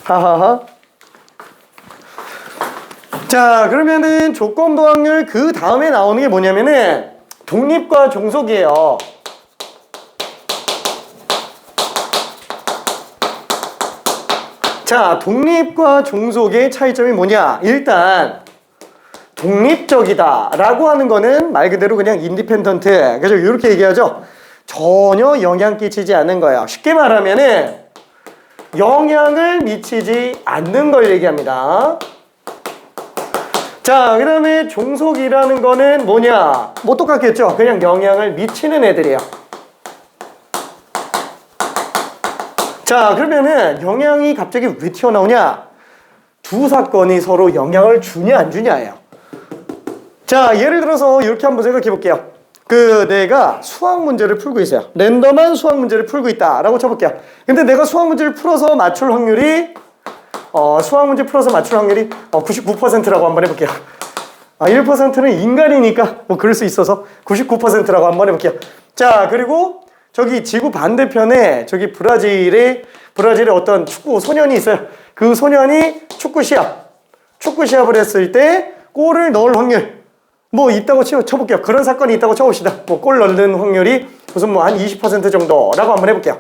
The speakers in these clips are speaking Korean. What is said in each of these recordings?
하하하. 자, 그러면은 조건부 확률 그 다음에 나오는 게 뭐냐면은 독립과 종속이에요. 자, 독립과 종속의 차이점이 뭐냐? 일단 독립적이다 라고 하는 거는 말 그대로 그냥 인디펜던트, 그래서 이렇게 얘기하죠. 전혀 영향 끼치지 않는 거예요. 쉽게 말하면은 영향을 미치지 않는 걸 얘기합니다. 자, 그 다음에 종속이라는 거는 뭐냐? 뭐 똑같겠죠? 그냥 영향을 미치는 애들이에요. 자, 그러면은 영향이 갑자기 왜 튀어나오냐? 두 사건이 서로 영향을 주냐 안 주냐예요. 자, 예를 들어서 이렇게 한번 생각해 볼게요. 내가 수학 문제를 풀고 있어요. 랜덤한 수학 문제를 풀고 있다라고 쳐볼게요. 근데 내가 수학 문제를 풀어서 맞출 확률이 99%라고 한번 해볼게요. 1%는 인간이니까 뭐 그럴 수 있어서 99%라고 한번 해볼게요. 자, 그리고 저기 지구 반대편에 저기 브라질에 어떤 축구 소년이 있어요. 그 소년이 축구 시합을 했을 때 골을 넣을 확률 뭐 있다고 쳐볼게요. 그런 사건이 있다고 쳐봅시다. 뭐 골 넣는 확률이 무슨 뭐 한 20% 정도라고 한번 해볼게요.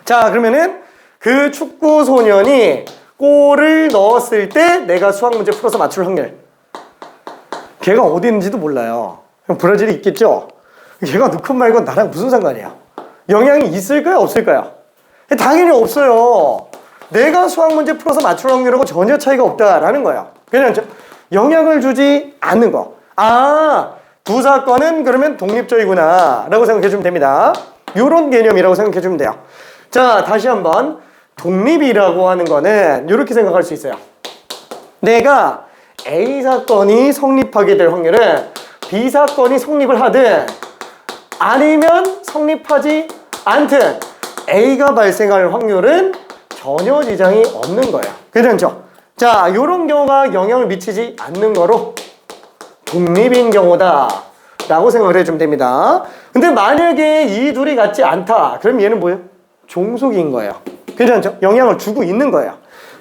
자, 그러면은 그 축구 소년이 골을 넣었을 때 내가 수학 문제 풀어서 맞출 확률. 걔가 어디 있는지도 몰라요. 그럼 브라질에 있겠죠? 걔가 넣건 말건 나랑 무슨 상관이야? 영향이 있을까요? 없을까요? 당연히 없어요. 내가 수학 문제 풀어서 맞출 확률하고 전혀 차이가 없다라는 거예요. 그냥 영향을 주지 않는 거. 두 사건은 그러면 독립적이구나 라고 생각해주면 됩니다. 요런 개념이라고 생각해주면 돼요. 자, 다시 한번 독립이라고 하는 거는 이렇게 생각할 수 있어요. 내가 A 사건이 성립하게 될 확률은 B 사건이 성립을 하든 아니면 성립하지 않든 A가 발생할 확률은 전혀 지장이 없는 거예요. 괜찮죠? 자, 요런 경우가 영향을 미치지 않는 거로 독립인 경우다 라고 생각을 해주면 됩니다. 근데 만약에 이 둘이 같지 않다 그럼 얘는 뭐예요? 종속인 거예요. 괜찮죠? 영향을 주고 있는 거예요.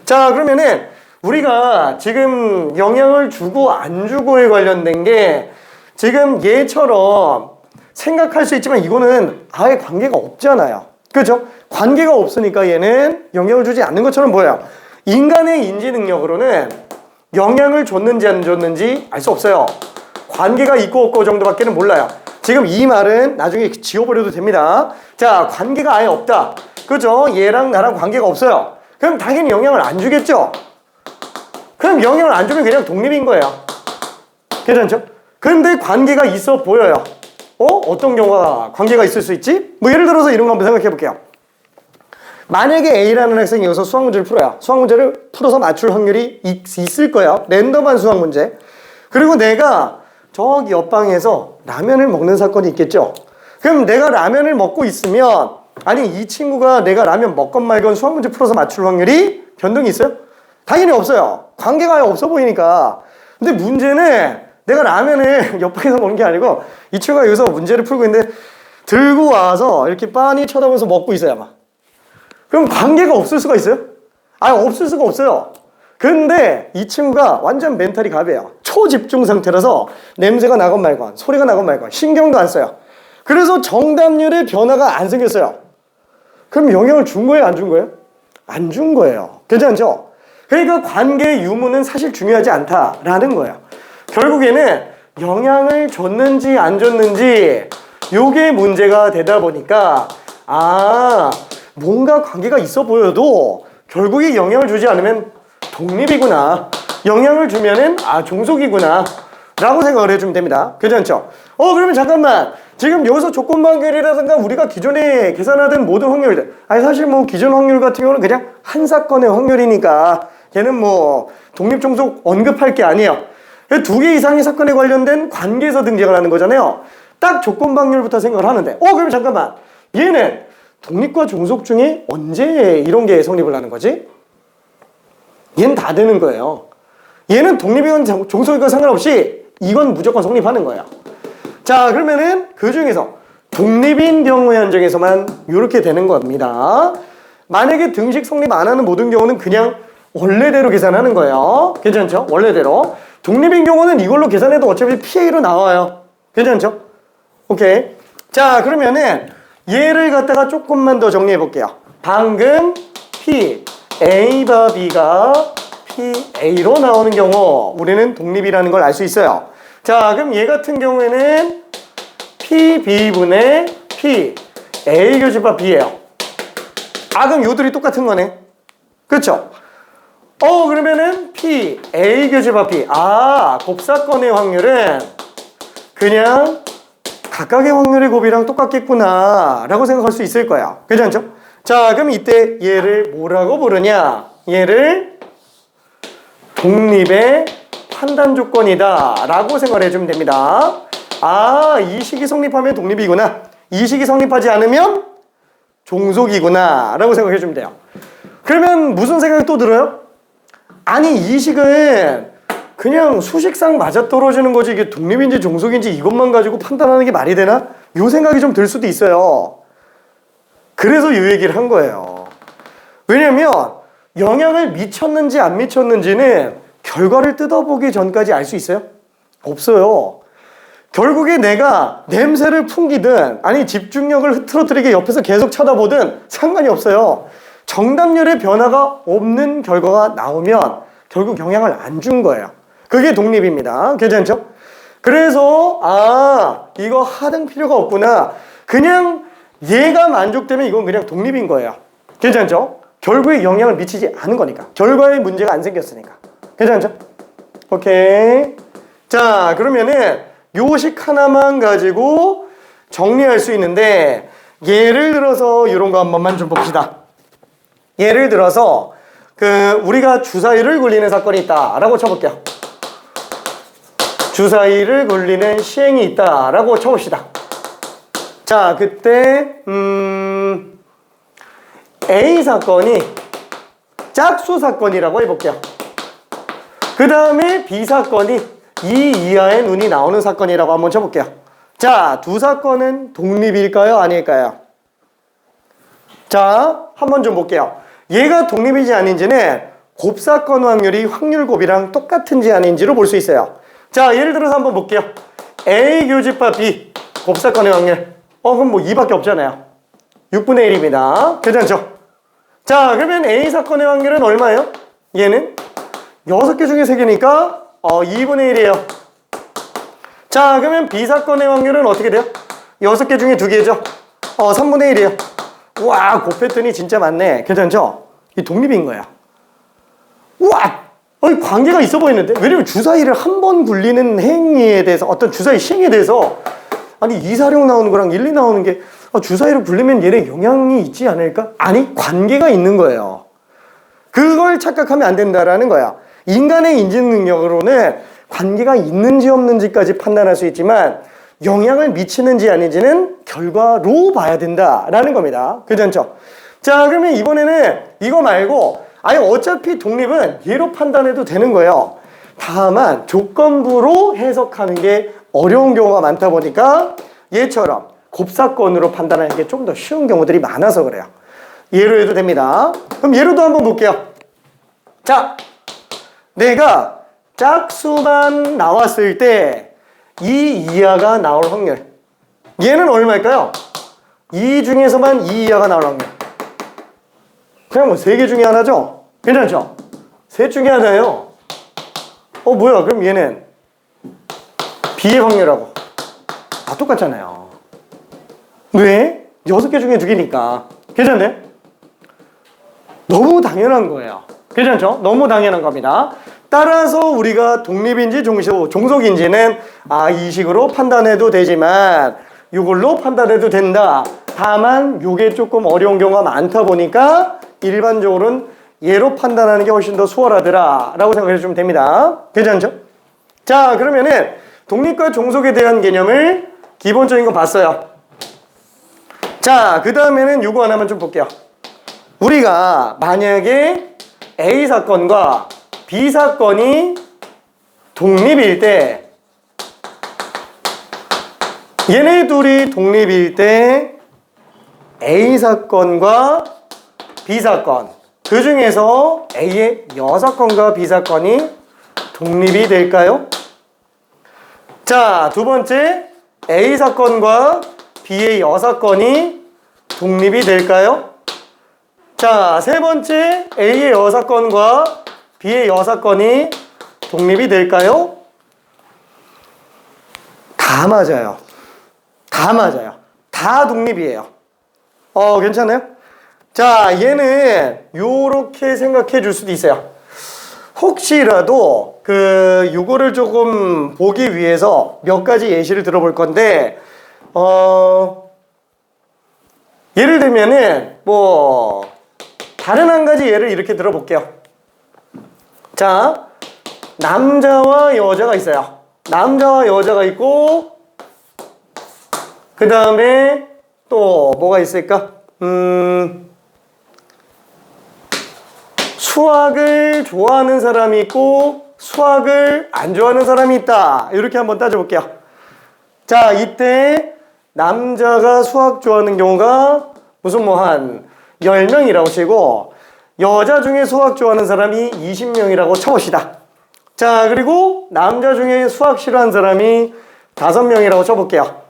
자, 그러면은 우리가 지금 영향을 주고 안 주고에 관련된 게 지금 얘처럼 생각할 수 있지만 이거는 아예 관계가 없잖아요. 그렇죠? 관계가 없으니까 얘는 영향을 주지 않는 것처럼 보여요. 인간의 인지 능력으로는 영향을 줬는지 안 줬는지 알 수 없어요. 관계가 있고 없고 정도밖에는 몰라요. 지금 이 말은 나중에 지워버려도 됩니다. 자, 관계가 아예 없다. 그죠? 얘랑 나랑 관계가 없어요. 그럼 당연히 영향을 안 주겠죠? 그럼 영향을 안 주면 그냥 독립인 거예요. 괜찮죠? 근데 관계가 있어 보여요. 어떤 경우가 관계가 있을 수 있지? 뭐 예를 들어서 이런 거 한번 생각해 볼게요. 만약에 A라는 학생이 여기서 수학 문제를 풀어요. 수학 문제를 풀어서 맞출 확률이 있을 거예요. 랜덤한 수학 문제. 그리고 내가 저기 옆방에서 라면을 먹는 사건이 있겠죠. 그럼 내가 라면을 먹고 있으면 아니 이 친구가 내가 라면 먹건 말건 수학 문제 풀어서 맞출 확률이 변동이 있어요? 당연히 없어요. 관계가 아예 없어 보이니까. 근데 문제는 내가 라면을 옆방에서 먹는 게 아니고 이 친구가 여기서 문제를 풀고 있는데 들고 와서 이렇게 빤히 쳐다보면서 먹고 있어요 아마. 그럼 관계가 없을 수가 있어요? 없을 수가 없어요. 근데 이 친구가 완전 멘탈이 갑이에요. 초집중 상태라서 냄새가 나건 말건 소리가 나건 말건 신경도 안 써요. 그래서 정답률의 변화가 안 생겼어요. 그럼 영향을 준 거예요? 안 준 거예요? 안 준 거예요. 괜찮죠? 그러니까 관계의 유무는 사실 중요하지 않다라는 거예요. 결국에는 영향을 줬는지 안 줬는지 요게 문제가 되다 보니까 뭔가 관계가 있어 보여도 결국에 영향을 주지 않으면 독립이구나. 영향을 주면은 종속이구나 라고 생각을 해주면 됩니다. 괜찮죠? 그러면 잠깐만 지금 여기서 조건부 확률이라든가 우리가 기존에 계산하던 모든 확률들 사실 뭐 기존 확률 같은 경우는 그냥 한 사건의 확률이니까 걔는 뭐 독립 종속 언급할 게 아니에요. 두 개 이상의 사건에 관련된 관계에서 등장을 하는 거잖아요. 딱 조건부 확률부터 생각을 하는데 그럼 잠깐만 얘는 독립과 종속 중에 언제 이런 게 성립을 하는 거지? 얘는 다 되는 거예요. 얘는 독립이건 종속이건 상관없이 이건 무조건 성립하는 거예요. 자, 그러면은 그 중에서 독립인 경우의 한정에서만 이렇게 되는 겁니다. 만약에 등식 성립 안 하는 모든 경우는 그냥 원래대로 계산하는 거예요. 괜찮죠? 원래대로. 독립인 경우는 이걸로 계산해도 어차피 PA로 나와요. 괜찮죠? 오케이. 자, 그러면은 얘를 갖다가 조금만 더 정리해 볼게요. 방금 P, A와 B가 PA로 나오는 경우 우리는 독립이라는 걸 알 수 있어요. 자, 그럼 얘 같은 경우에는 PB분의 P, A 교집합 B예요. 아, 그럼 요들이 똑같은 거네. 그렇죠? 그러면은 P, A 교집합 B. 아, 곱사건의 확률은 그냥 각각의 확률의 곱이랑 똑같겠구나 라고 생각할 수 있을 거야. 괜찮죠? 자, 그럼 이때 얘를 뭐라고 부르냐? 얘를 독립의 판단 조건이다 라고 생각을 해주면 됩니다. 아, 이 식이 성립하면 독립이구나. 이 식이 성립하지 않으면 종속이구나 라고 생각해 주면 돼요. 그러면 무슨 생각이 또 들어요? 아니, 이 식은 그냥 수식상 맞아떨어지는 거지 이게 독립인지 종속인지 이것만 가지고 판단하는 게 말이 되나? 요 생각이 좀 들 수도 있어요. 그래서 이 얘기를 한 거예요. 왜냐면 영향을 미쳤는지 안 미쳤는지는 결과를 뜯어보기 전까지 알 수 있어요? 없어요. 결국에 내가 냄새를 풍기든 아니 집중력을 흐트러뜨리게 옆에서 계속 쳐다보든 상관이 없어요. 정답률의 변화가 없는 결과가 나오면 결국 영향을 안 준 거예요. 그게 독립입니다. 괜찮죠? 그래서 이거 하등 필요가 없구나. 그냥 얘가 만족되면 이건 그냥 독립인 거예요. 괜찮죠? 결국에 영향을 미치지 않은 거니까. 결과에 문제가 안 생겼으니까. 괜찮죠? 오케이. 자, 그러면은 요식 하나만 가지고 정리할 수 있는데 예를 들어서 이런 거 한 번만 좀 봅시다. 예를 들어서 우리가 주사위를 굴리는 사건이 있다라고 쳐볼게요. 주사위를 굴리는 시행이 있다라고 쳐봅시다. 자, 그때 A 사건이 짝수 사건이라고 해볼게요. 그 다음에 B 사건이 2 이하의 눈이 나오는 사건이라고 한번 쳐볼게요. 자, 두 사건은 독립일까요? 아닐까요? 자, 한번 좀 볼게요. 얘가 독립이지 아닌지는 곱사건 확률이 확률곱이랑 똑같은지 아닌지로 볼 수 있어요. 자, 예를 들어서 한번 볼게요. A 교집합 B 곱사건의 확률. 그럼 뭐 2밖에 없잖아요. 6분의 1입니다. 괜찮죠? 자, 그러면 A 사건의 확률은 얼마예요? 얘는 6개 중에 3개니까 2분의 1이에요. 자, 그러면 B 사건의 확률은 어떻게 돼요? 6개 중에 2개죠? 3분의 1이에요. 와, 곱했더니 진짜 많네. 괜찮죠? 이 독립인 거야. 우와! 관계가 있어 보이는데? 왜냐면 주사위를 한 번 굴리는 행위에 대해서, 어떤 주사위 시행에 대해서, 아니, 2, 4령 나오는 거랑 1, 2 나오는 게, 주사위를 굴리면 얘네 영향이 있지 않을까? 아니, 관계가 있는 거예요. 그걸 착각하면 안 된다라는 거야. 인간의 인지 능력으로는 관계가 있는지 없는지까지 판단할 수 있지만, 영향을 미치는지 아닌지는 결과로 봐야 된다라는 겁니다. 괜찮죠? 자, 그러면 이번에는 이거 말고 아니 어차피 독립은 얘로 판단해도 되는 거예요. 다만 조건부로 해석하는 게 어려운 경우가 많다 보니까 얘처럼 곱사건으로 판단하는 게 좀 더 쉬운 경우들이 많아서 그래요. 예로 해도 됩니다. 그럼 예로도 한번 볼게요. 자, 내가 짝수만 나왔을 때 2 이하가 나올 확률. 얘는 얼마일까요? 2 중에서만 2 이하가 나올 확률. 그냥 뭐 3개 중에 하나죠? 괜찮죠? 셋 중에 하나예요. 뭐야, 그럼 얘는 B의 확률하고 똑같잖아요. 왜? 6개 중에 2개니까. 괜찮네? 너무 당연한 거예요. 괜찮죠? 너무 당연한 겁니다. 따라서 우리가 독립인지 종속인지는 이 식으로 판단해도 되지만 이걸로 판단해도 된다. 다만 이게 조금 어려운 경우가 많다 보니까 일반적으로는 얘로 판단하는 게 훨씬 더 수월하더라 라고 생각해 주시면 됩니다. 괜찮죠? 자, 그러면은 독립과 종속에 대한 개념을 기본적인 거 봤어요. 자, 그 다음에는 요거 하나만 좀 볼게요. 우리가 만약에 A 사건과 B 사건이 독립일 때, 얘네 둘이 독립일 때 A 사건과 B사건. 그 중에서 A의 여사건과 B사건이 독립이 될까요? 자, 두 번째, A사건과 B의 여사건이 독립이 될까요? 자, 세 번째, A의 여사건과 B의 여사건이 독립이 될까요? 다 맞아요. 다 맞아요. 다 독립이에요. 괜찮아요? 자, 얘는 요렇게 생각해 줄 수도 있어요. 혹시라도 요거를 조금 보기 위해서 몇 가지 예시를 들어볼 건데, 예를 들면은 다른 한 가지 예를 이렇게 들어볼게요. 자, 남자와 여자가 있어요. 남자와 여자가 있고, 그 다음에 또 뭐가 있을까? 수학을 좋아하는 사람이 있고 수학을 안 좋아하는 사람이 있다. 이렇게 한번 따져볼게요. 자, 이때 남자가 수학 좋아하는 경우가 무슨 한 10명이라고 치고 여자 중에 수학 좋아하는 사람이 20명이라고 쳐봅시다. 자, 그리고 남자 중에 수학 싫어하는 사람이 5명이라고 쳐볼게요.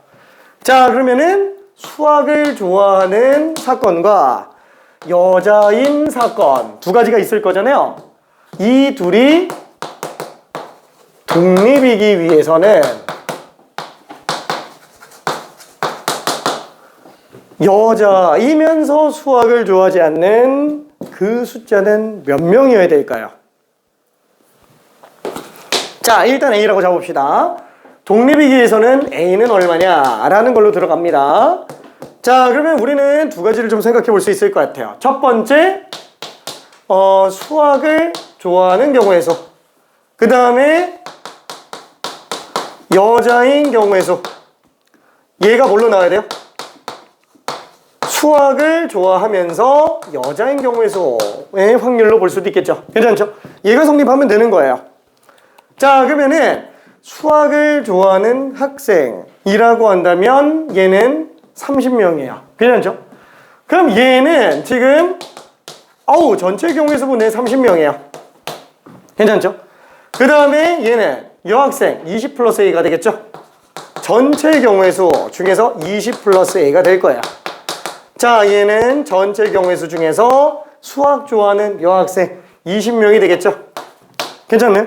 자, 그러면은 수학을 좋아하는 사건과 여자인 사건 두 가지가 있을 거잖아요. 이 둘이 독립이기 위해서는 여자이면서 수학을 좋아하지 않는 그 숫자는 몇 명이어야 될까요? 자, 일단 A라고 잡읍시다. 독립이기 위해서는 A는 얼마냐 라는 걸로 들어갑니다. 자, 그러면 우리는 두 가지를 좀 생각해 볼 수 있을 것 같아요. 첫 번째, 수학을 좋아하는 경우에서, 그 다음에 여자인 경우에서 얘가 뭘로 나와야 돼요? 수학을 좋아하면서 여자인 경우에서의 확률로 볼 수도 있겠죠. 괜찮죠? 얘가 성립하면 되는 거예요. 자, 그러면은 수학을 좋아하는 학생이라고 한다면 얘는 30명이에요. 괜찮죠? 그럼 얘는 지금 전체 경우에서 보내 30명이에요. 괜찮죠? 그 다음에 얘는 여학생 20 플러스 A가 되겠죠? 전체 경우의 수 중에서 20 플러스 A가 될 거예요. 자, 얘는 전체 경우의 수 중에서 수학 좋아하는 여학생 20명이 되겠죠? 괜찮나요?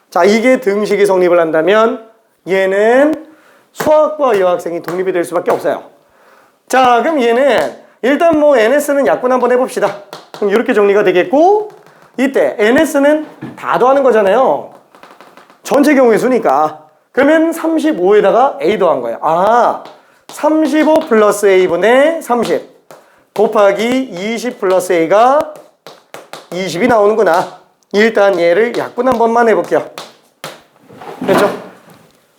자, 이게 등식이 성립을 한다면 얘는 수학과 여학생이 독립이 될 수밖에 없어요. 자, 그럼 얘는 일단 NS는 약분 한번 해봅시다. 그럼 이렇게 정리가 되겠고, 이때 NS는 다 더하는 거잖아요. 전체 경우의 수니까. 그러면 35에다가 A 더한 거예요. 35 플러스 A분의 30 곱하기 20 플러스 A가 20이 나오는구나. 일단 얘를 약분 한 번만 해볼게요. 됐죠?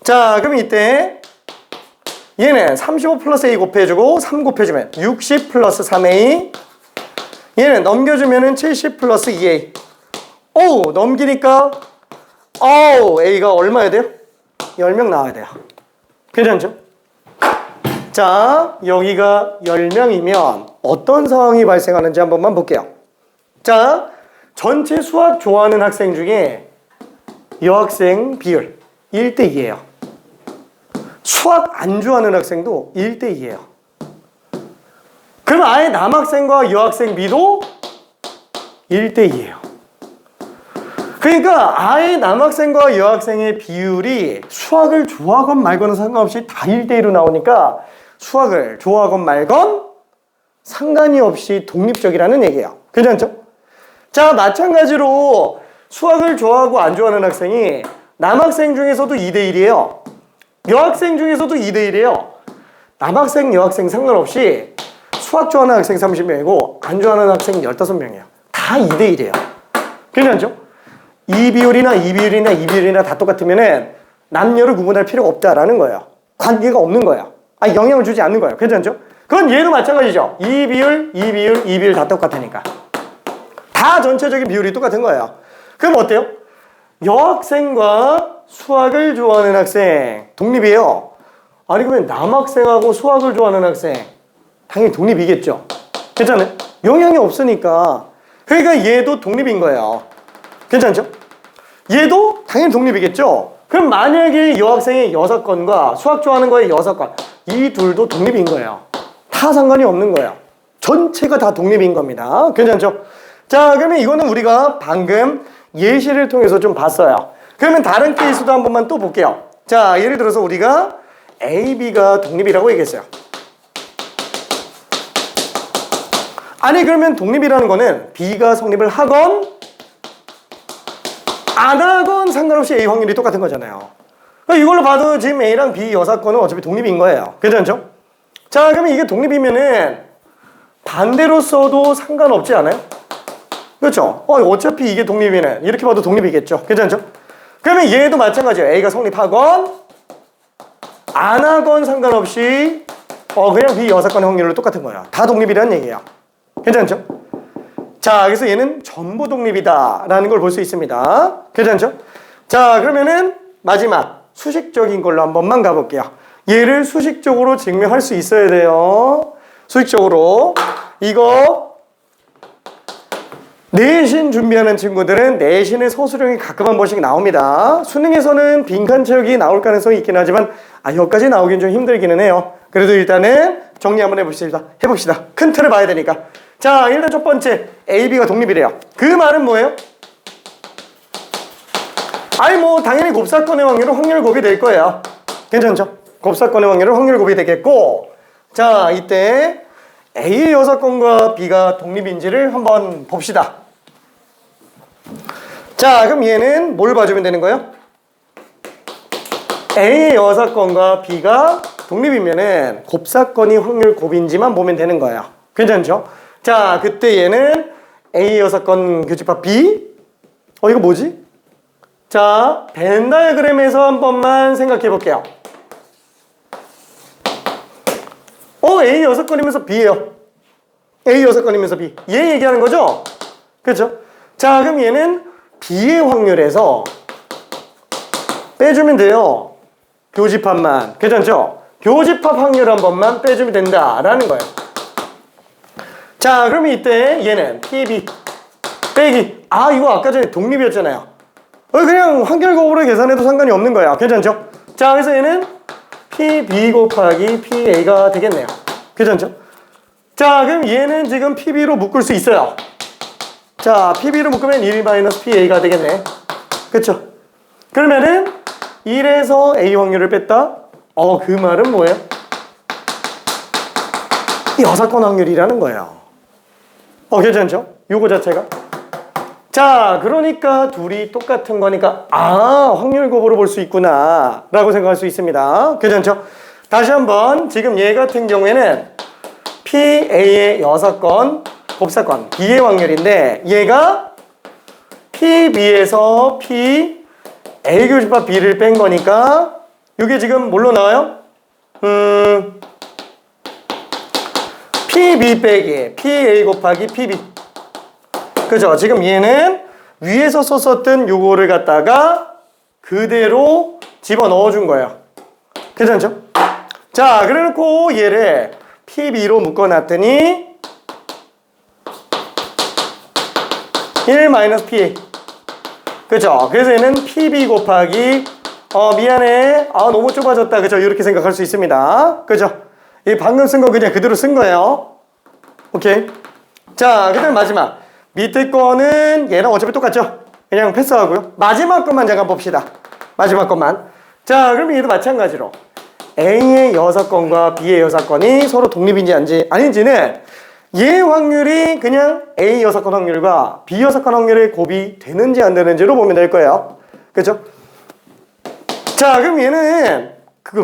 자, 그럼 이때 얘는 35 플러스 A 곱해주고 3 곱해주면 60 플러스 3A, 얘는 넘겨주면은 70 플러스 2A. 넘기니까 A가 얼마야 돼요? 10명 나와야 돼요. 괜찮죠? 자, 여기가 10명이면 어떤 상황이 발생하는지 한 번만 볼게요. 자, 전체 수학 좋아하는 학생 중에 여학생 비율 1대2예요. 수학 안 좋아하는 학생도 1대2예요. 그럼 아예 남학생과 여학생 B도 1대2예요. 그러니까 아예 남학생과 여학생의 비율이 수학을 좋아하건 말건 상관없이 다 1대1로 나오니까 수학을 좋아하건 말건 상관이 없이 독립적이라는 얘기예요. 괜찮죠? 자, 마찬가지로 수학을 좋아하고 안 좋아하는 학생이 남학생 중에서도 2대1이에요. 여학생 중에서도 2대1이에요. 남학생, 여학생 상관없이 수학 좋아하는 학생 30명이고 안 좋아하는 학생 15명이에요. 다 2대1이에요. 괜찮죠? 이 비율이나 다 똑같으면은 남녀를 구분할 필요가 없다라는 거예요. 관계가 없는 거예요. 영향을 주지 않는 거예요. 괜찮죠? 그건 얘도 마찬가지죠. 이 비율 다 똑같으니까. 다 전체적인 비율이 똑같은 거예요. 그럼 어때요? 여학생과 수학을 좋아하는 학생 독립이에요. 그러면 남학생하고 수학을 좋아하는 학생 당연히 독립이겠죠. 괜찮아요? 영향이 없으니까. 그러니까 얘도 독립인 거예요. 괜찮죠? 얘도 당연히 독립이겠죠? 그럼 만약에 이 여학생의 6건과 수학 좋아하는 거의 6건, 이 둘도 독립인 거예요. 다 상관이 없는 거예요. 전체가 다 독립인 겁니다. 괜찮죠? 자, 그러면 이거는 우리가 방금 예시를 통해서 좀 봤어요. 그러면 다른 케이스도 한 번만 또 볼게요. 자, 예를 들어서 우리가 A, B가 독립이라고 얘기했어요. 아니, 그러면 독립이라는 거는 B가 성립을 하건 안 하건 상관없이 A 확률이 똑같은 거잖아요. 이걸로 봐도 지금 A랑 B 여사건은 어차피 독립인 거예요. 괜찮죠? 자, 그러면 이게 독립이면은 반대로 써도 상관없지 않아요? 그렇죠? 어차피 이게 독립이네. 이렇게 봐도 독립이겠죠? 괜찮죠? 그러면 얘도 마찬가지예요. A가 성립하건 안 하건 상관없이 그냥 B 여사건의 확률로 똑같은 거야. 다 독립이라는 얘기예요. 괜찮죠? 자, 그래서 얘는 전부 독립이다 라는 걸 볼 수 있습니다. 괜찮죠? 자, 그러면은 마지막 수식적인 걸로 한 번만 가볼게요. 얘를 수식적으로 증명할 수 있어야 돼요. 수식적으로. 이거 내신 준비하는 친구들은 내신의 서술형이 가끔 한 번씩 나옵니다. 수능에서는 빈칸 채우기 나올 가능성이 있긴 하지만 여기까지 나오긴 좀 힘들기는 해요. 그래도 일단은 정리 한번 해봅시다. 큰 틀을 봐야 되니까. 자, 일단 첫 번째 A, B가 독립이래요. 그 말은 뭐예요? 당연히 곱사건의 확률은 확률 곱이 될 거예요. 괜찮죠? 곱사건의 확률은 확률 곱이 되겠고, 자, 이때 A의 여사건과 B가 독립인지를 한번 봅시다. 자, 그럼 얘는 뭘 봐주면 되는 거예요? A의 여사건과 B가 독립이면은 곱사건이 확률 곱인지만 보면 되는 거예요. 괜찮죠? 자, 그때 얘는 A 여사건 교집합 B. 이거 뭐지? 자, 벤 다이어그램에서 한 번만 생각해 볼게요. A 6건이면서 B예요. A 6건이면서 B. 얘 얘기하는 거죠? 그렇죠? 자, 그럼 얘는 B의 확률에서 빼주면 돼요. 교집합만. 괜찮죠? 교집합 확률 한 번만 빼주면 된다라는 거예요. 자, 그러면 이때 얘는 PB 빼기. 이거 아까 전에 독립이었잖아요. 그냥 확률곱으로 계산해도 상관이 없는 거야. 괜찮죠? 자, 그래서 얘는 PB 곱하기 PA가 되겠네요. 괜찮죠? 자, 그럼 얘는 지금 PB로 묶을 수 있어요. 자, PB로 묶으면 1-PA가 되겠네. 그쵸? 그러면은 1에서 A 확률을 뺐다? 그 말은 뭐예요? 여사건 확률이라는 거예요. 괜찮죠? 요거 자체가. 자, 그러니까 둘이 똑같은 거니까 확률 곱으로 볼 수 있구나 라고 생각할 수 있습니다. 괜찮죠? 다시 한번 지금 얘 같은 경우에는 PA의 6건 곱사건 B의 확률인데 얘가 PB에서 PA 교집합 B를 뺀 거니까 이게 지금 뭘로 나와요? PB 빼기 PA 곱하기 PB. 그죠? 지금 얘는 위에서 썼었던 요거를 갖다가 그대로 집어넣어 준 거예요. 괜찮죠? 자, 그래놓고 얘를 PB로 묶어놨더니 1-PA. 그죠? 그래서 얘는 PB 곱하기 미안해. 너무 좁아졌다. 그죠? 이렇게 생각할 수 있습니다. 그죠? 이 방금 쓴 거 그냥 그대로 쓴 거예요. 오케이. 자, 그 다음 마지막. 밑에 거는 얘랑 어차피 똑같죠? 그냥 패스하고요. 마지막 것만 잠깐 봅시다. 마지막 것만. 자, 그럼 얘도 마찬가지로 A의 6건과 B의 6건이 서로 독립인지 아닌지는 얘 확률이 그냥 A 6건 확률과 B 6건 확률의 곱이 되는지 안 되는지로 보면 될 거예요. 그렇죠? 자, 그럼 얘는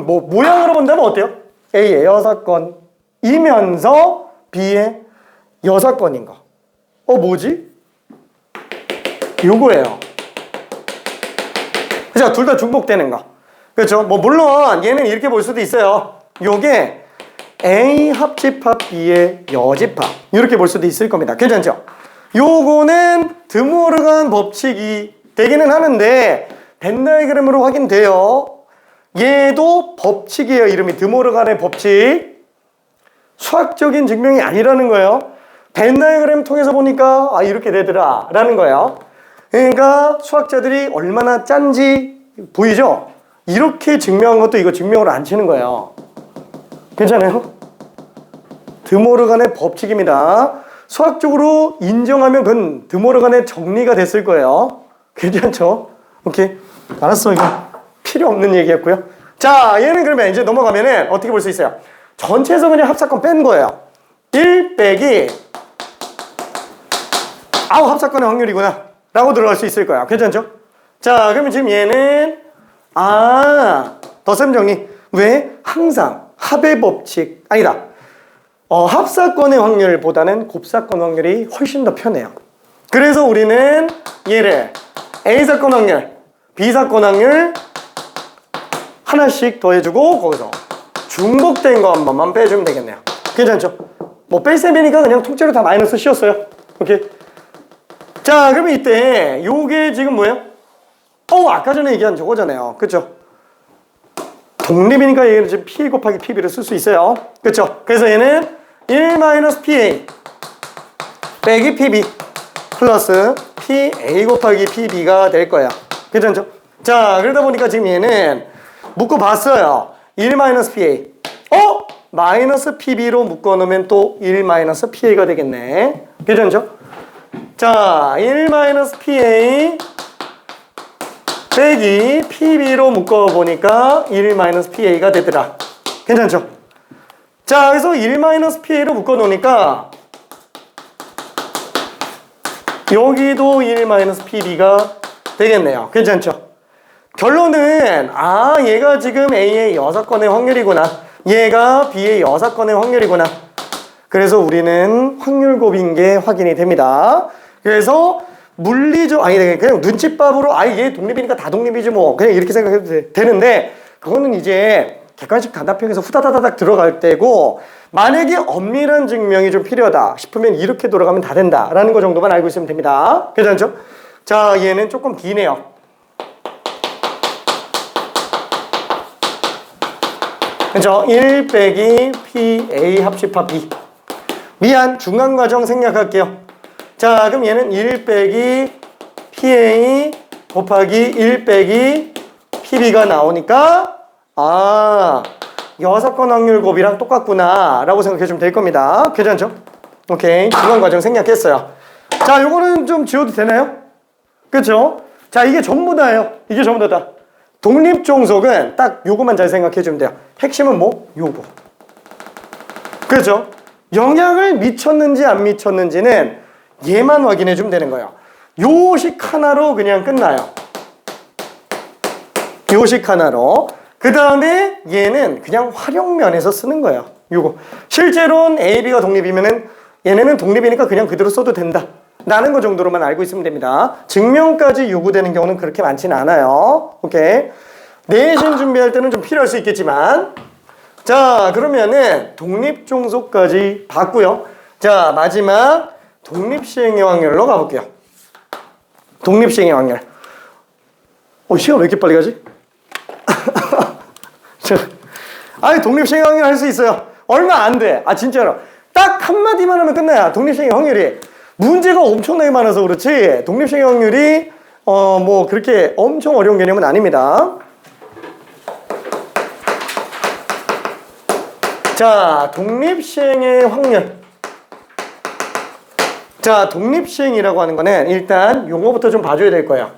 모양으로 본다면 어때요? A의 6건이면서 B의 6건인 거. 뭐지? 요거예요. 그죠? 둘 다 중복되는 거. 그렇죠? 물론 얘는 이렇게 볼 수도 있어요. 요게 A 합집합 B의 여집합. 이렇게 볼 수도 있을 겁니다. 괜찮죠? 요거는 드모르간 법칙이 되기는 하는데 벤 다이어그램으로 확인돼요. 얘도 법칙이에요. 이름이 드모르간의 법칙. 수학적인 증명이 아니라는 거예요. 벤 다이어그램 통해서 보니까 아 이렇게 되더라 라는 거예요. 그러니까 수학자들이 얼마나 짠지 보이죠? 이렇게 증명한 것도 이거 증명으로 안 치는 거예요. 괜찮아요? 드모르간의 법칙입니다. 수학적으로 인정하면 그건 드모르간의 정리가 됐을 거예요. 괜찮죠? 오케이. 알았어. 이거 필요 없는 얘기였고요. 자, 얘는 그러면 이제 넘어가면은 어떻게 볼 수 있어요? 전체에서 그냥 합사건 뺀 거예요. 1 빼기 합사건의 확률이구나 라고 들어갈 수 있을 거야. 괜찮죠? 자, 그러면 지금 얘는 덧셈 정리. 왜? 항상 합의 법칙 아니다. 합사건의 확률보다는 곱사건 확률이 훨씬 더 편해요. 그래서 우리는 얘를 A사건 확률, B사건 확률 하나씩 더해주고 거기서 중복된 거 한 번만 빼주면 되겠네요. 괜찮죠? 뭐 뺄셈이니까 그냥 통째로 다 마이너스 씌웠어요. 오케이. 자, 그러면 이때 요게 지금 뭐예요? 아까 전에 얘기한 저거잖아요. 그쵸? 독립이니까 얘는 지금 P 곱하기 PB를 쓸 수 있어요. 그쵸? 그래서 얘는 1-PA 빼기 PB 플러스 PA 곱하기 PB가 될 거야. 괜찮죠? 자, 그러다 보니까 지금 얘는 묶어봤어요. 1-PA 마이너스 PB로 묶어놓으면 또 1-PA가 되겠네. 괜찮죠? 자, 1-PA 빼기 PB로 묶어보니까 1-PA가 되더라. 괜찮죠? 자, 그래서 1-PA로 묶어놓으니까 여기도 1-PB가 되겠네요. 괜찮죠? 결론은 얘가 지금 A의 6건의 확률이구나. 얘가 B의 6건의 확률이구나. 그래서 우리는 확률곱인 게 확인이 됩니다. 그래서 물리적 그냥 눈칫밥으로 얘 독립이니까 다 독립이지 뭐 그냥 이렇게 생각해도 되는데 그거는 이제 객관식 단답형에서 후다다다닥 들어갈 때고 만약에 엄밀한 증명이 좀 필요하다 싶으면 이렇게 돌아가면 다 된다라는 거 정도만 알고 있으면 됩니다. 괜찮죠? 자, 얘는 조금 기네요. 그렇죠? 1 빼기 PA 합집합 B. 미안, 중간과정 생략할게요. 자, 그럼 얘는 1 빼기 PA 곱하기 1 빼기 PB가 나오니까 6건 확률 곱이랑 똑같구나 라고 생각해주면 될 겁니다. 괜찮죠? 오케이, 중간과정 생략했어요. 자, 요거는 좀 지워도 되나요? 그렇죠? 자, 이게 전부 다예요. 이게 전부 다. 독립종속은 딱 요거만 잘 생각해주면 돼요. 핵심은 뭐? 요거. 그렇죠? 영향을 미쳤는지 안 미쳤는지는 얘만 확인해주면 되는 거예요. 요식 하나로 그냥 끝나요. 요식 하나로. 그 다음에 얘는 그냥 활용면에서 쓰는 거예요. 요거. 실제로는 A, B가 독립이면은 얘네는 독립이니까 그냥 그대로 써도 된다. 라는 거 정도로만 알고 있으면 됩니다. 증명까지 요구되는 경우는 그렇게 많지는 않아요. 오케이. 내신 준비할 때는 좀 필요할 수 있겠지만. 자, 그러면은 독립종속까지 봤고요. 자, 마지막 독립시행의 확률로 가볼게요. 독립시행의 확률. 시간 왜 이렇게 빨리 가지? 독립시행의 확률 할 수 있어요. 얼마 안 돼. 진짜로. 딱 한마디만 하면 끝나요. 독립시행의 확률이. 문제가 엄청나게 많아서 그렇지 독립시행의 확률이 뭐 그렇게 엄청 어려운 개념은 아닙니다. 자, 독립시행의 확률. 자, 독립시행이라고 하는 거는 일단 용어부터 좀 봐줘야 될 거예요.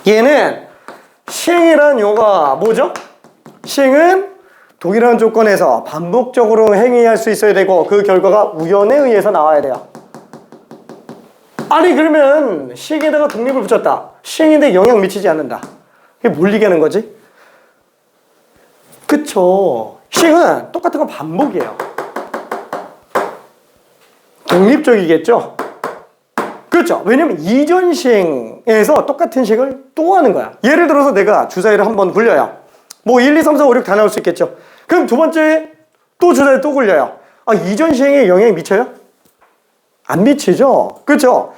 얘는 시행이라는 용어가 뭐죠? 시행은 동일한 조건에서 반복적으로 행위할 수 있어야 되고 그 결과가 우연에 의해서 나와야 돼요. 그러면 시행에다가 독립을 붙였다. 시행인데 영향 미치지 않는다. 이게 뭘 얘기하는 거지? 그쵸. 시행은 똑같은 건 반복이에요. 독립적이겠죠? 그렇죠. 왜냐면 이전 시행에서 똑같은 시행을 또 하는 거야. 예를 들어서 내가 주사위를 한번 굴려요. 뭐 1, 2, 3, 4, 5, 6 다 나올 수 있겠죠. 그럼 두 번째 또 주사위 또 굴려요. 이전 시행에 영향이 미쳐요? 안 미치죠? 그렇죠?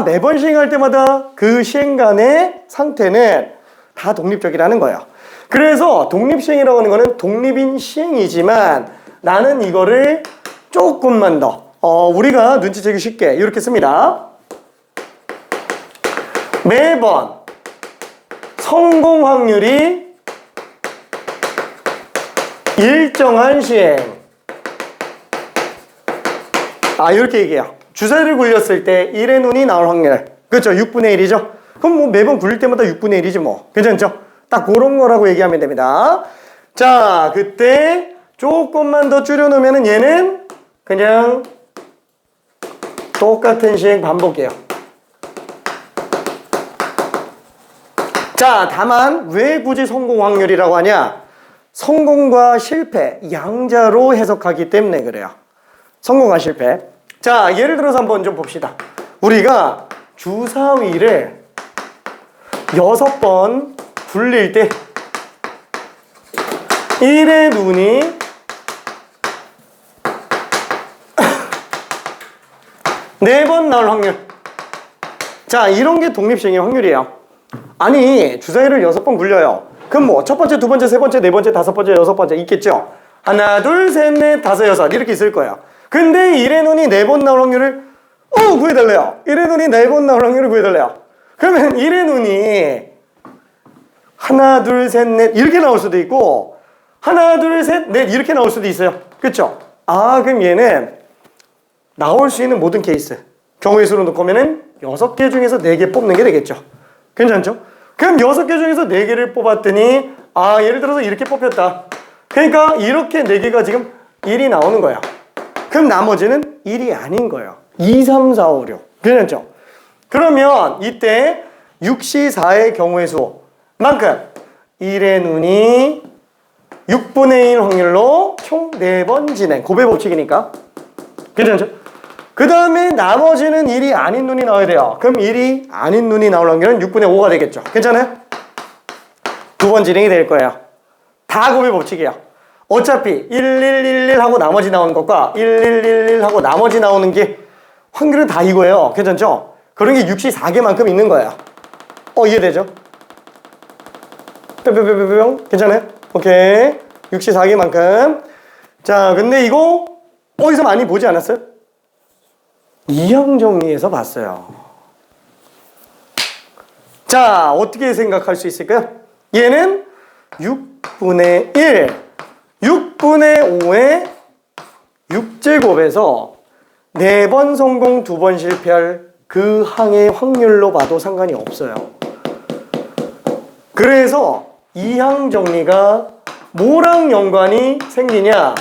매번 시행할 때마다 그 시행 간의 상태는 다 독립적이라는 거예요. 그래서 독립시행이라고 하는 거는 독립인 시행이지만 나는 이거를 조금만 더 우리가 눈치채기 쉽게 이렇게 씁니다. 매번 성공 확률이 일정한 시행. 이렇게 얘기해요. 주사위를 굴렸을 때 1의 눈이 나올 확률. 그렇죠? 6분의 1이죠? 그럼 뭐 매번 굴릴 때마다 6분의 1이지 뭐. 괜찮죠? 딱 그런 거라고 얘기하면 됩니다. 자, 그때 조금만 더 줄여놓으면 얘는 그냥 똑같은 시행 반복이에요. 자, 다만 왜 굳이 성공 확률이라고 하냐? 성공과 실패 양자로 해석하기 때문에 그래요. 성공과 실패. 자, 예를 들어서 한번 좀 봅시다. 우리가 주사위를 6번 굴릴 때 1의 눈이 4번 나올 확률. 자, 이런 게 독립시행의 확률이에요. 아니, 주사위를 6번 굴려요. 그럼 뭐 첫 번째, 두 번째, 세 번째, 네 번째, 다섯 번째, 여섯 번째 있겠죠? 하나, 둘, 셋, 넷, 다섯, 여섯 이렇게 있을 거예요. 근데 1의 눈이 4번 나올 확률을 구해달래요. 1의 눈이 4번 나올 확률을 구해달래요. 그러면 1의 눈이 하나, 둘, 셋, 넷 이렇게 나올 수도 있고 하나, 둘, 셋, 넷 이렇게 나올 수도 있어요. 그쵸? 그럼 얘는 나올 수 있는 모든 케이스 경우의 수로 놓고면은 6개 중에서 4개 뽑는 게 되겠죠. 괜찮죠? 그럼 6개 중에서 4개를 뽑았더니 예를 들어서 이렇게 뽑혔다. 그러니까 이렇게 4개가 지금 1이 나오는 거야. 그럼 나머지는 1이 아닌 거예요. 2, 3, 4, 5, 6. 괜찮죠? 그러면 이때 6시 4의 경우의 수만큼 1의 눈이 6분의 1 확률로 총 4번 진행. 고배 법칙이니까. 괜찮죠? 그 다음에 나머지는 1이 아닌 눈이 나와야 돼요. 그럼 1이 아닌 눈이 나올 확률은 6분의 5가 되겠죠. 괜찮아요? 2번 진행이 될 거예요. 다 곱의 법칙이에요. 어차피 1111 하고 나머지 나오는 것과 1111 하고 나머지 나오는 게 확률은 다 이거예요. 괜찮죠? 그런 게 6시 4개만큼 있는 거예요. 이해되죠? 뿅뿅뿅뿅뿅. 괜찮아요? 오케이. 6시 4개만큼. 자, 근데 이거 어디서 많이 보지 않았어요? 이항 정리에서 봤어요. 자, 어떻게 생각할 수 있을까요? 얘는 6분의 1, 6분의 5의 6제곱에서 4번 성공, 2번 실패할 그 항의 확률로 봐도 상관이 없어요. 그래서 이항 정리가 뭐랑 연관이 생기냐?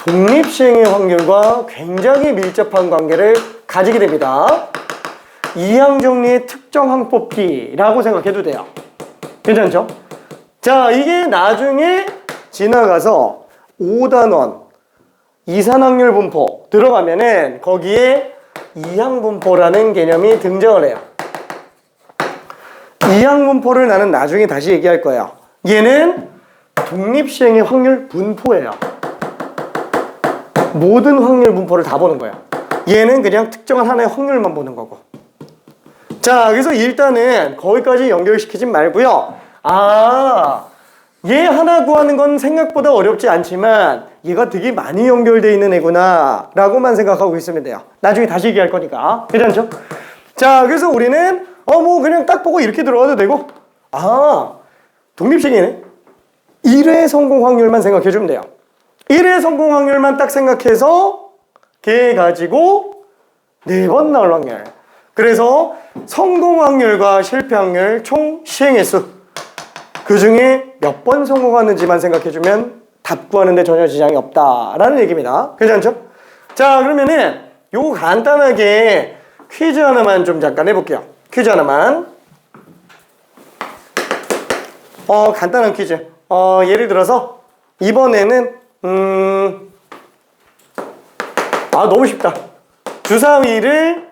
독립시행의 확률과 굉장히 밀접한 관계를 가지게 됩니다. 이항 정리의 특정 항뽑기라고 생각해도 돼요. 괜찮죠? 자, 이게 나중에 지나가서 5단원 이산확률 분포 들어가면은 거기에 이항 분포라는 개념이 등장을 해요. 이항 분포를 나는 나중에 다시 얘기할 거예요. 얘는 독립시행의 확률 분포예요. 모든 확률 분포를 다 보는 거예요. 얘는 그냥 특정한 하나의 확률만 보는 거고. 자, 그래서 일단은 거기까지 연결시키진 말고요. 얘 하나 구하는 건 생각보다 어렵지 않지만 얘가 되게 많이 연결되어 있는 애구나 라고만 생각하고 있으면 돼요. 나중에 다시 얘기할 거니까. 괜찮죠? 자, 그래서 우리는 뭐 그냥 딱 보고 이렇게 들어가도 되고 독립시행에는 1회 성공 확률만 생각해 주면 돼요. 1회 성공 확률만 딱 생각해서 걔 가지고 4번 나올 확률. 그래서 성공 확률과 실패 확률 총 시행 횟수 그 중에 몇 번 성공하는지만 생각해주면 답 구하는데 전혀 지장이 없다라는 얘기입니다. 괜찮죠? 자, 그러면은 요거 간단하게 퀴즈 하나만 좀 잠깐 해볼게요. 퀴즈 하나만. 간단한 퀴즈. 예를 들어서 이번에는 너무 쉽다. 주사위를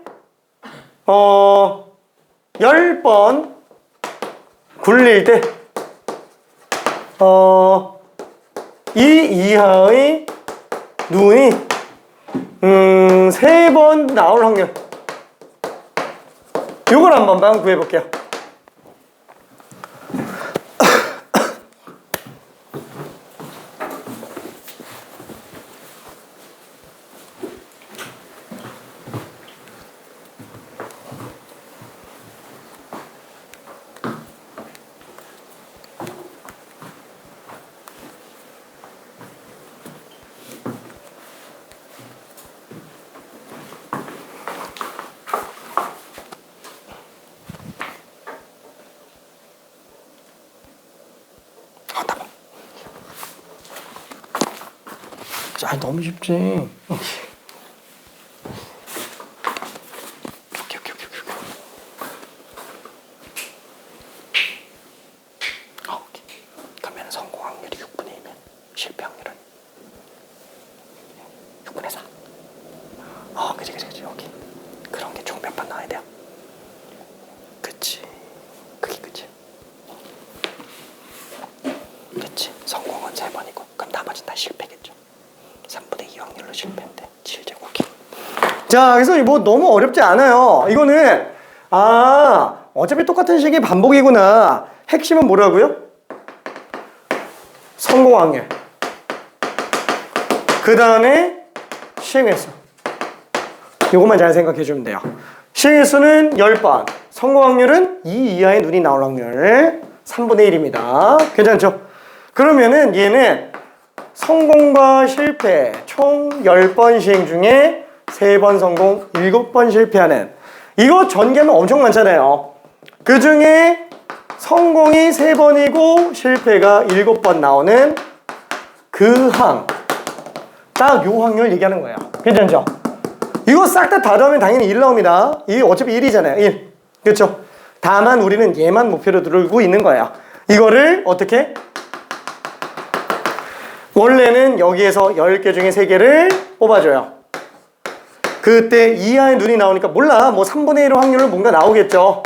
10번 굴릴 때 이 이하의 눈이 3번 나올 확률. 요걸 한 번만 구해볼게요. 아, 너무 쉽지. 그러면 성공 확률이 6분의 1이면 실패 확률은 6분의 4. 그치. 오케이. 그런 게 총 몇 번 나와야 돼요? 그치. 그게 그치. 그치. 성공은 3번이고, 그럼 나머지는 다 실패겠죠. 3분의 2 확률로 실패인데 7제곱. 오케이. 자, 그래서 뭐 너무 어렵지 않아요. 이거는 어차피 똑같은 식의 반복이구나. 핵심은 뭐라고요? 성공 확률. 그 다음에 시행횟수. 요것만 잘 생각해 주면 돼요. 시행횟수는 10번. 성공 확률은 2 이하의 눈이 나올 확률 3분의 1입니다. 괜찮죠? 그러면은 얘는 성공과 실패 총 10번 시행 중에 3번 성공, 7번 실패하는, 이거 전개하면 엄청 많잖아요. 그 중에 성공이 3번이고 실패가 7번 나오는 그 항, 딱 요 확률 얘기하는 거예요. 괜찮죠? 이거 싹 다 더하면 당연히 1 나옵니다. 이 어차피 1이잖아요. 1. 그렇죠? 다만 우리는 얘만 목표로 두고 있는 거예요. 이거를 어떻게? 원래는 여기에서 10개 중에 3개를 뽑아줘요. 그때 이하의 눈이 나오니까 몰라. 뭐 3분의 1의 확률로 뭔가 나오겠죠.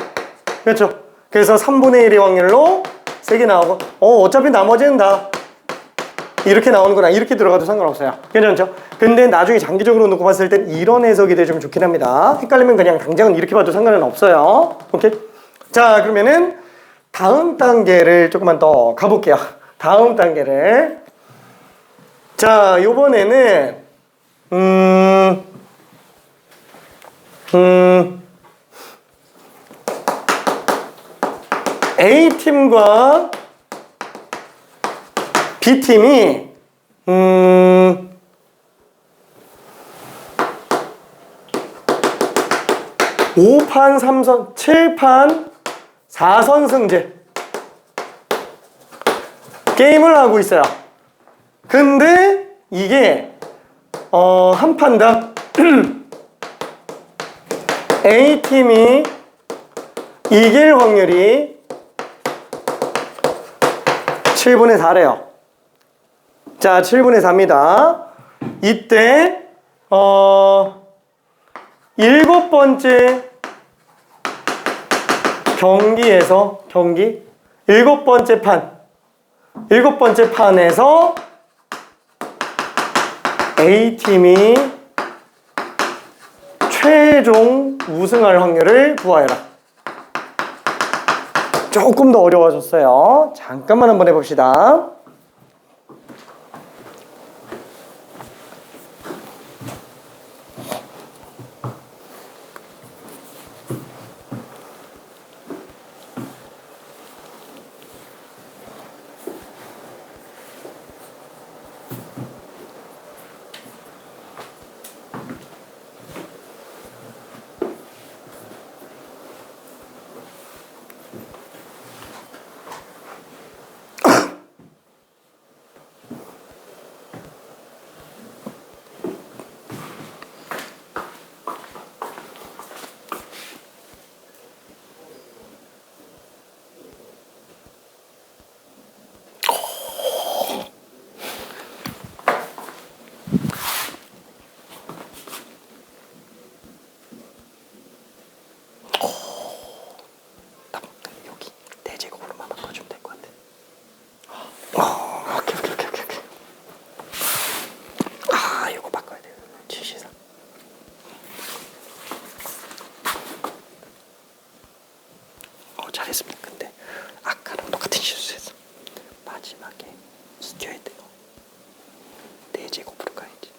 그렇죠? 그래서 3분의 1의 확률로 3개 나오고, 어차피 나머지는 다 이렇게 나오는구나. 이렇게 들어가도 상관없어요. 괜찮죠? 근데 나중에 장기적으로 놓고 봤을 땐 이런 해석이 되면 좋긴 합니다. 헷갈리면 그냥 당장은 이렇게 봐도 상관은 없어요. 오케이? 자, 그러면은 다음 단계를 조금만 더 가볼게요. 다음 단계를. 자, 요번에는 A팀과 B팀이 5판 3선, 7판 4선승제 게임을 하고 있어요. 근데 이게 한 판당 A팀이 이길 확률이 7분의 4래요. 자, 7분의 4입니다. 이때 7번째 경기에서 7번째 판에서 A팀이 최종 우승할 확률을 구하여라. 조금 더 어려워졌어요. 잠깐만 한번 해봅시다. 잘했습니다. 근데 아까랑 똑같은 실수했어. 마지막에 이겨야 돼요. 4제곱으로 가야지.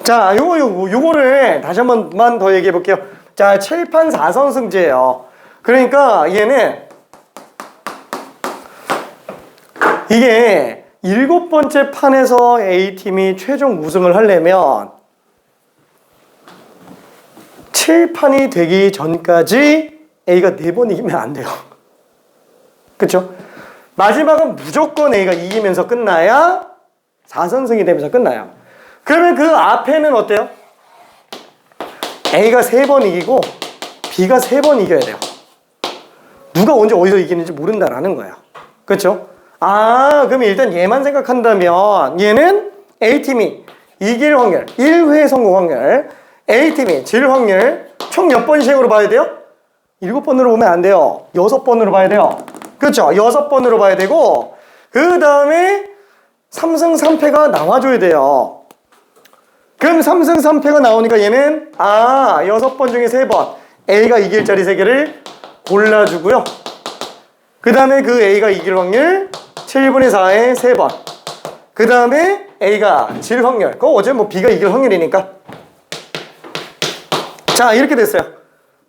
자, 요거를 다시 한 번만 더 얘기해 볼게요. 자, 7판 4선승제예요. 그러니까 얘는 이게 7번째 판에서 A팀이 최종 우승을 하려면 7판이 되기 전까지 A가 4번 이기면 안 돼요. 그쵸? 마지막은 무조건 A가 이기면서 끝나야 4선승이 되면서 끝나요. 그러면 그 앞에는 어때요? A가 3번 이기고 B가 3번 이겨야 돼요. 누가 언제 어디서 이기는지 모른다라는 거예요. 그렇죠? 그러면 일단 얘만 생각한다면 얘는 A팀이 이길 확률, 1회 성공 확률, A팀이 질 확률 총 몇 번씩으로 봐야 돼요? 7번으로 보면 안 돼요. 6번으로 봐야 돼요. 그렇죠? 6번으로 봐야 되고 그 다음에 3승 3패가 나와줘야 돼요. 그럼 3승 3패가 나오니까 얘는 6번 중에 3번 A가 이길 자리 3개를 골라주고요. 그 다음에 그 A가 이길 확률 7분의 4에 3번. 그 다음에 A가 질 확률. 그거 어차피 뭐 B가 이길 확률이니까. 자, 이렇게 됐어요.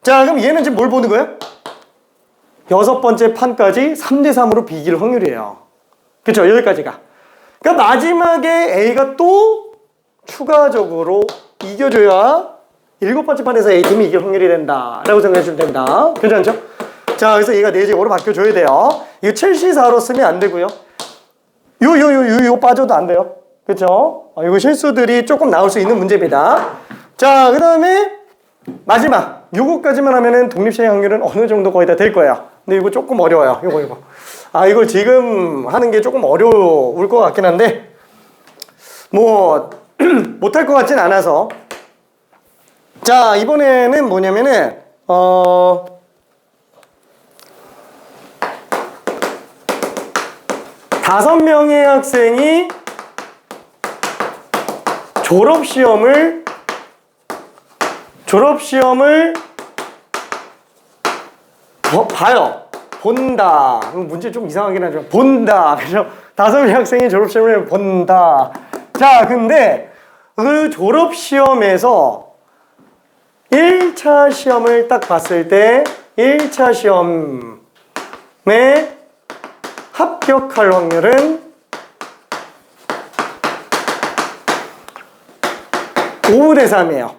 자, 그럼 얘는 지금 뭘 보는 거예요? 6번째 판까지 3대 3으로 B 이길 확률이에요. 그쵸? 여기까지가. 그러니까 마지막에 A가 또 추가적으로 이겨줘야 7번째 판에서 A팀이 이길 확률이 된다 라고 생각해주면 된다. 괜찮죠? 자, 그래서 얘가 4제곱으로 바뀌어줘야 돼요. 이거 7C4로 쓰면 안 되고요. 요 빠져도 안 돼요. 그쵸? 이거 실수들이 조금 나올 수 있는 문제입니다. 자, 그 다음에 마지막 요거까지만 하면은 독립시행 확률은 어느 정도 거의 다 될 거예요. 근데 이거 조금 어려워요. 이거. 이걸 지금 하는 게 조금 어려울 것 같긴 한데 뭐 못할 것 같진 않아서. 자, 이번에는 뭐냐면은 5명의 학생이 졸업시험을 봐요. 본다. 문제 좀 이상하긴 하죠. 본다. 그죠? 5명의 학생이 졸업시험을 본다. 자, 근데 그 졸업시험에서 1차 시험을 딱 봤을 때 1차 시험에 합격할 확률은 5분의 3이에요.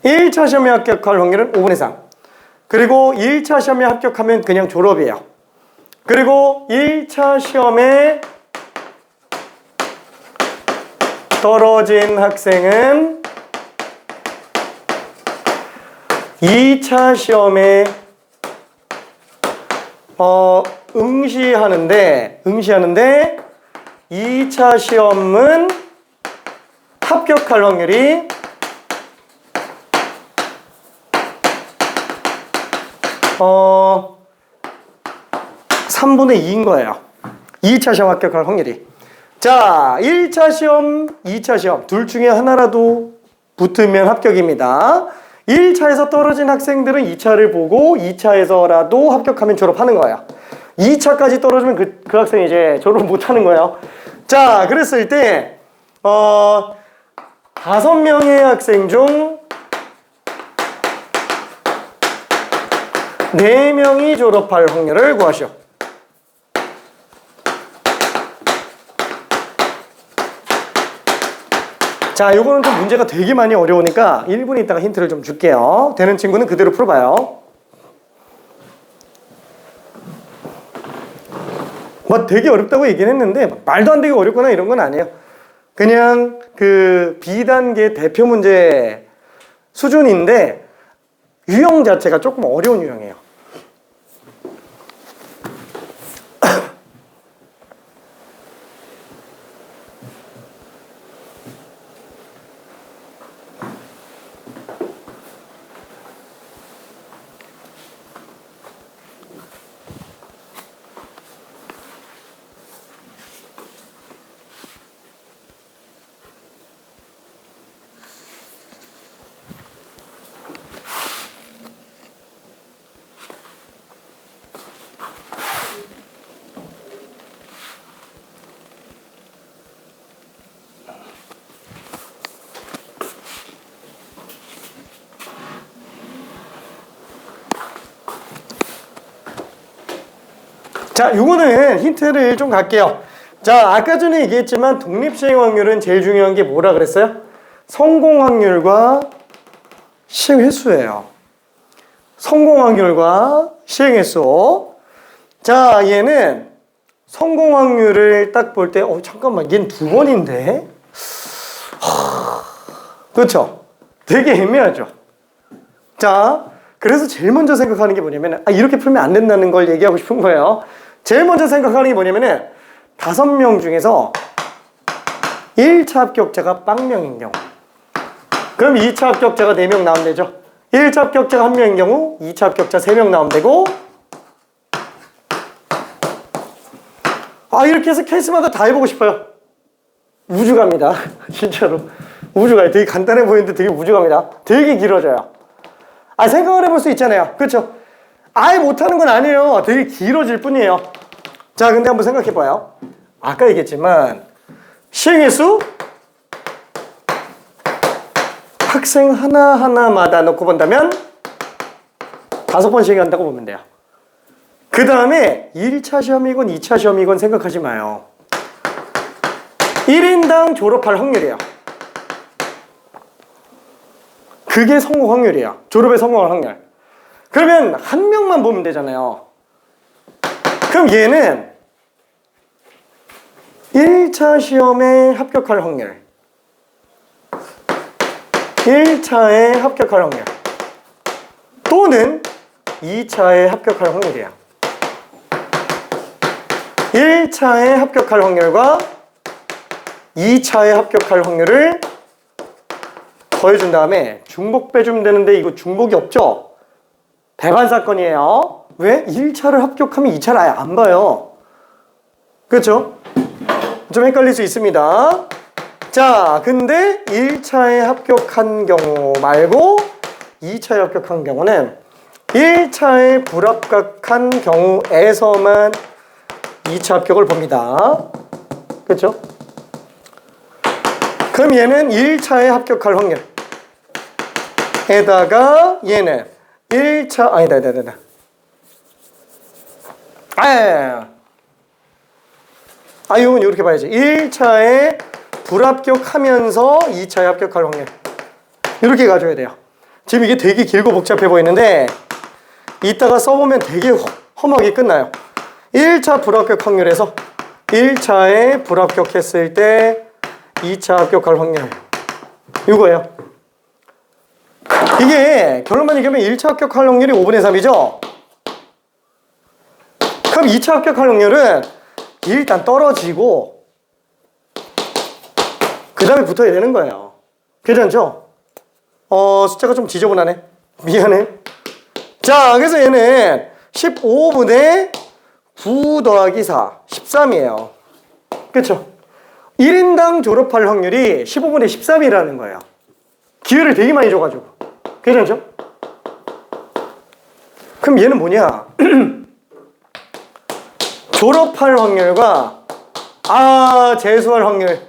1차 시험에 합격할 확률은 5분의 3. 그리고 1차 시험에 합격하면 그냥 졸업이에요. 그리고 1차 시험에 떨어진 학생은 2차 시험에 응시하는데 2차 시험은 합격할 확률이 3분의 2인 거예요. 2차 시험 합격할 확률이. 자, 1차 시험, 2차 시험 둘 중에 하나라도 붙으면 합격입니다. 1차에서 떨어진 학생들은 2차를 보고 2차에서라도 합격하면 졸업하는 거예요. 2차까지 떨어지면 그 학생이 이제 졸업 못하는 거예요. 자, 그랬을 때 5명의 학생 중 4명이 졸업할 확률을 구하시오. 자, 요거는 좀 문제가 되게 많이 어려우니까 1분 있다가 힌트를 좀 줄게요. 되는 친구는 그대로 풀어봐요. 뭐 되게 어렵다고 얘기는 했는데 말도 안 되게 어렵거나 이런 건 아니에요. 그냥 그 B단계 대표 문제 수준인데 유형 자체가 조금 어려운 유형이에요. 자, 요거는 힌트를 좀 갈게요. 자, 아까 전에 얘기했지만 독립시행 확률은 제일 중요한 게 뭐라 그랬어요? 성공 확률과 시행 횟수예요. 성공 확률과 시행 횟수. 자, 얘는 성공 확률을 딱 볼 때, 잠깐만, 얘는 2번인데? 그렇죠? 되게 애매하죠? 자, 그래서 제일 먼저 생각하는 게 뭐냐면, 이렇게 풀면 안 된다는 걸 얘기하고 싶은 거예요. 제일 먼저 생각하는 게 뭐냐면은, 5명 중에서 1차 합격자가 빵명인 경우. 그럼 2차 합격자가 4명 나오면 되죠? 1차 합격자가 1명인 경우 2차 합격자 3명 나오면 되고, 이렇게 해서 케이스마다 다 해보고 싶어요. 우주 갑니다. 진짜로 우주 가요. 되게 간단해 보이는데 되게 우주 갑니다. 되게 길어져요. 생각을 해볼 수 있잖아요. 그렇죠? 아예 못하는 건 아니에요. 되게 길어질 뿐이에요. 자, 근데 한번 생각해봐요. 아까 얘기했지만 시행횟수 학생 하나하나마다 놓고 본다면 5번 시행한다고 보면 돼요. 그 다음에 1차 시험이건 2차 시험이건 생각하지 마요. 1인당 졸업할 확률이에요. 그게 성공 확률이에요. 졸업에 성공할 확률. 그러면 한 명만 보면 되잖아요. 그럼 얘는 1차 시험에 합격할 확률, 1차에 합격할 확률, 또는 2차에 합격할 확률이에요. 1차에 합격할 확률과 2차에 합격할 확률을 더해준 다음에 중복 빼주면 되는데 이거 중복이 없죠? 배반 사건이에요. 왜? 1차를 합격하면 2차를 아예 안 봐요. 그렇죠? 좀 헷갈릴 수 있습니다. 자, 근데 1차에 합격한 경우 말고 2차에 합격한 경우는 1차에 불합격한 경우에서만 2차 합격을 봅니다. 그렇죠? 그럼 얘는 1차에 합격할 확률 에다가 얘는 1차 아니다. 이건 이렇게 봐야지. 1차에 불합격하면서 2차에 합격할 확률 이렇게 가져야 돼요. 지금 이게 되게 길고 복잡해 보이는데 이따가 써보면 되게 험하게 끝나요. 1차 불합격 확률에서 1차에 불합격했을 때 2차 합격할 확률 이거예요. 이게 결론만 얘기하면 1차 합격할 확률이 5분의 3이죠? 그럼 2차 합격할 확률은 일단 떨어지고 그 다음에 붙어야 되는 거예요. 괜찮죠? 숫자가 좀 지저분하네. 미안해. 자, 그래서 얘는 15분의 9 더하기 4, 13이에요. 그쵸? 1인당 졸업할 확률이 15분의 13이라는 거예요. 기회를 되게 많이 줘가지고. 괜찮죠? 그럼 얘는 뭐냐? 졸업할 확률과 재수할 확률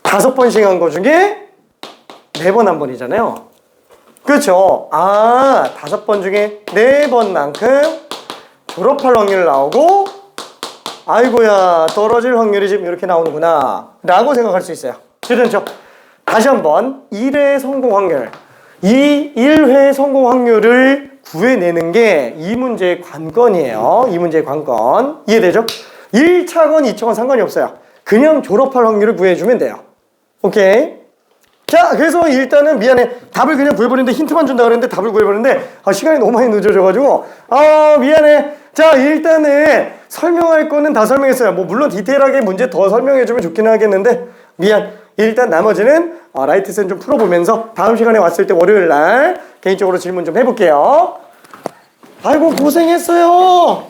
5번씩 한 거 중에 4번 한 번이잖아요. 그렇죠? 5번 중에 4번만큼 졸업할 확률 나오고 아이고야 떨어질 확률이 지금 이렇게 나오는구나 라고 생각할 수 있어요. 괜찮죠? 다시 한번 1회 성공 확률, 이 1회 성공 확률을 구해내는 게 이 문제의 관건이에요. 이 문제의 관건. 이해되죠? 1차건 2차건 상관이 없어요. 그냥 졸업할 확률을 구해주면 돼요. 오케이? 자, 그래서 일단은 미안해. 답을 그냥 구해버리는데 힌트만 준다 그랬는데 답을 구해버리는데 시간이 너무 많이 늦어져가지고 미안해. 자, 일단은 설명할 거는 다 설명했어요. 물론 디테일하게 문제 더 설명해주면 좋긴 하겠는데 미안. 일단 나머지는 라이트센 좀 풀어보면서 다음 시간에 왔을 때 월요일 날 개인적으로 질문 좀 해볼게요. 아이고 고생했어요.